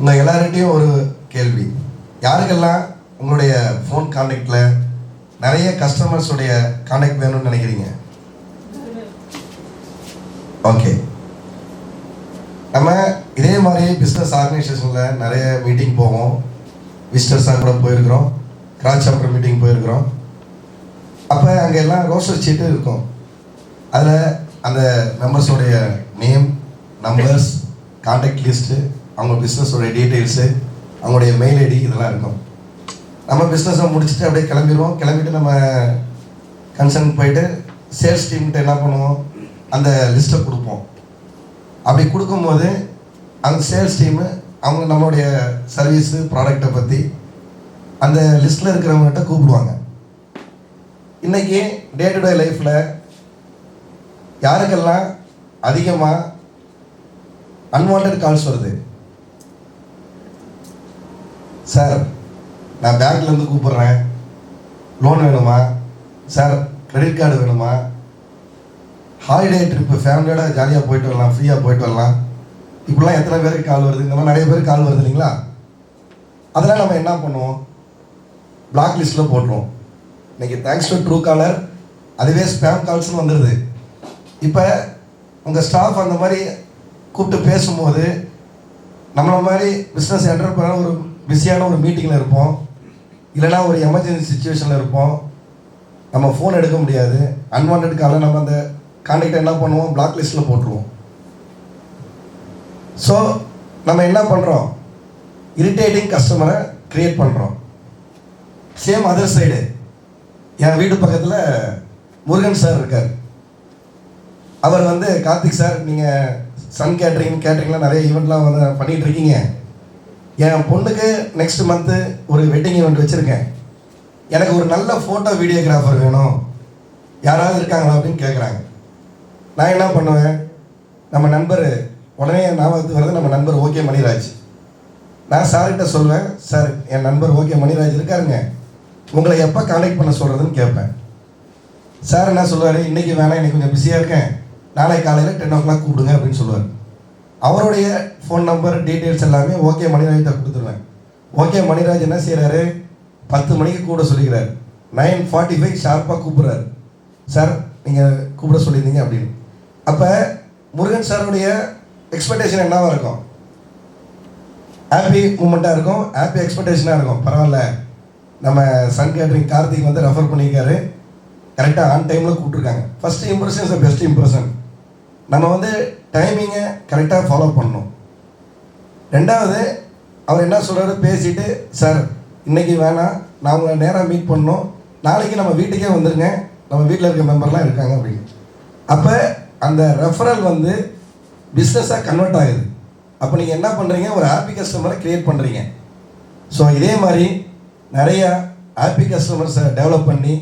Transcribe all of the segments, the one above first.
உங்கள் எல்லார்கிட்டையும் ஒரு கேள்வி. யாருக்கெல்லாம் உங்களுடைய ஃபோன் கான்டாக்டில் நிறைய கஸ்டமர்ஸுடைய கான்டாக்ட் வேணும்னு நினைக்கிறீங்க? ஓகே, நம்ம இதே மாதிரி பிஸ்னஸ் ஆர்கனைசேஷனில் நிறைய மீட்டிங் போவோம். விசிட்டர்ஸாக கூட போயிருக்கிறோம், கிராஸ் சாப்டர் மீட்டிங் போயிருக்கிறோம். அப்போ அங்கே எல்லாம் ரோஸ்டர் ஷீட்டு இருக்கும். அதில் அந்த மெம்பர்ஸோடைய நேம், நம்பர்ஸ், கான்டாக்ட் லிஸ்ட்டு, அவங்க பிஸ்னஸோடைய டீட்டெயில்ஸு, அவங்களுடைய மெயில் ஐடி இதெல்லாம் இருக்கும். நம்ம பிஸ்னஸை முடிச்சுட்டு அப்படியே கிளம்பிடுவோம். கிளம்பிட்டு நம்ம கன்சர்ன் போயிட்டு சேல்ஸ் டீம்கிட்ட என்ன பண்ணுவோம், அந்த லிஸ்ட்டை கொடுப்போம். அப்படி கொடுக்கும்போது அந்த சேல்ஸ் டீமு அவங்க நம்மளுடைய சர்வீஸு ப்ராடக்டை பற்றி அந்த லிஸ்ட்டில் இருக்கிறவங்ககிட்ட கூப்பிடுவாங்க. இன்றைக்கி டே டு டே லைஃப்பில் யாருக்கெல்லாம் அதிகமாக அன்வான்ட் கால்ஸ் வருது? சார், நான் பேங்க்லேருந்து கூப்பிட்றேன், லோன் வேணுமா சார், கிரெடிட் கார்டு வேணுமா, ஹாலிடே ட்ரிப்பு ஃபேமிலியோட ஜாலியாக போயிட்டு வரலாம், ஃப்ரீயாக போயிட்டு வரலாம், இப்படிலாம் எத்தனை பேருக்கு கால் வருது? இந்த மாதிரி நிறைய பேருக்கு கால் வருது இல்லைங்களா? அதெல்லாம் நம்ம என்ன பண்ணுவோம், பிளாக் லிஸ்ட்டில் போட்டுருவோம். இன்றைக்கி தேங்க்ஸ் டு ட்ரூ காலர் அதுவே ஸ்பேம் கால்ஸ்னு வந்துடுது. இப்போ உங்கள் ஸ்டாஃப் அந்த மாதிரி கூப்பிட்டு பேசும்போது நம்மளை மாதிரி பிஸ்னஸ் என்டர்பிரனர் ஒரு பிஸியான ஒரு மீட்டிங்கில் இருப்போம், இல்லைனா ஒரு எமர்ஜென்சி சுச்சுவேஷனில் இருப்போம், நம்ம ஃபோன் எடுக்க முடியாது. அன்வான்ட் காலை நம்ம அந்த கான்டாக்டை என்ன பண்ணுவோம், பிளாக் லிஸ்ட்டில் போட்டுருவோம். ஸோ நம்ம என்ன பண்ணுறோம், இரிட்டேட்டிங் கஸ்டமரை க்ரியேட் பண்ணுறோம். சேம் அதர் சைடு என் வீடு பக்கத்தில் முருகன் சார் இருக்கார். அவர் வந்து, கார்த்திக் சார், நீங்கள் சன் கேட்ரிங்லாம் நிறைய ஈவெண்ட்லாம் வந்து பண்ணிகிட்டு இருக்கீங்க. என் பொண்ணுக்கு நெக்ஸ்ட் மந்த்து ஒரு வெட்டிங் ஈவெண்ட் வச்சுருக்கேன், எனக்கு ஒரு நல்ல ஃபோட்டோ வீடியோகிராஃபர் வேணும், யாராவது இருக்காங்களா அப்படின்னு கேட்குறாங்க. நான் என்ன பண்ணுவேன், நம்ம நண்பர் உடனே ஞாபகத்துக்கு வருது, நம்ம நண்பர் ஓகே மணிராஜ். நான் சார்கிட்ட சொல்வேன், சார் என் நண்பர் ஓகே மணிராஜ் இருக்காருங்க, உங்களை எப்போ கான்டாக்ட் பண்ண சொல்கிறதுன்னு கேட்பேன். சார் என்ன சொல்லுவார், இன்றைக்கி வேணாம், இன்றைக்கி கொஞ்சம் பிஸியாக இருக்கேன், நாளை காலையில் 10 o'clock கூப்பிடுங்க அப்படின்னு சொல்லுவார். அவருடைய ஃபோன் நம்பர் டீட்டெயில்ஸ் எல்லாமே ஓகே மணிராஜ்கிட்ட கொடுத்துருவேன். ஓகே மணிராஜ் என்ன செய்கிறாரு, 10 மணிக்கு கூட சொல்லிக்கிறார், 9:45 ஷார்ப்பாக கூப்பிட்றாரு, சார் நீங்கள் கூப்பிட சொல்லியிருந்தீங்க அப்படின்னு. அப்போ முருகன் சாருடைய எக்ஸ்பெக்டேஷன் என்னவாக இருக்கும், ஹாப்பி மூமெண்ட்டாக இருக்கும், ஹாப்பி எக்ஸ்பெக்டேஷனாக இருக்கும். பரவாயில்ல, நம்ம சன் கேட்ரிங் கார்த்திக் வந்து ரெஃபர் பண்ணியிருக்காரு, கரெக்டாக ஆன் டைமில் கூப்பிட்ருக்காங்க. First impression is best impression. நம்ம வந்து டைமிங்கை கரெக்டாக ஃபாலோ பண்ணணும். ரெண்டாவது, அவர் என்ன சொல்கிறாரு, பேசிவிட்டு, சார் இன்றைக்கி வேணாம், நான் உங்களை நேராக மீட் பண்ணணும், நாளைக்கு நம்ம வீட்டுக்கே வந்துடுங்க, நம்ம வீட்டில் இருக்க மெம்பர்லாம் இருக்காங்க அப்படின்னு. அப்போ அந்த ரெஃபரல் வந்து பிஸ்னஸாக கன்வெர்ட் ஆகுது. அப்போ நீங்கள் என்ன பண்ணுறீங்க, ஒரு ஹாப்பி கஸ்டமரை க்ரியேட் பண்ணுறீங்க. ஸோ இதே மாதிரி நிறையா ஹாப்பி கஸ்டமர்ஸை டெவலப் பண்ணி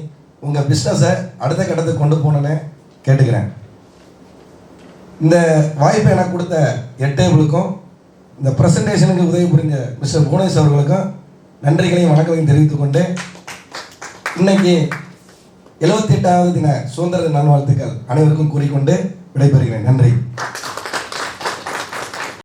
உங்கள் பிஸ்னஸை அடுத்த கட்டத்துக்கு கொண்டு போகணுன்னு கேட்டுக்கிறேன். இந்த வாய்ப்பை எனக்கு கொடுத்த எட்டேபிளுக்கும் இந்த ப்ரெசன்டேஷனுக்கு உதவி புரிஞ்ச மிஸ்டர் புவனேஷ் அவர்களுக்கும் நன்றிகளையும் வணக்கங்களையும் தெரிவித்துக் கொண்டு, இன்னைக்கு 78வது தின சுதந்திர நல்வாழ்த்துக்கள் அனைவருக்கும் கூறிக்கொண்டு விடைபெறுகிறேன். நன்றி.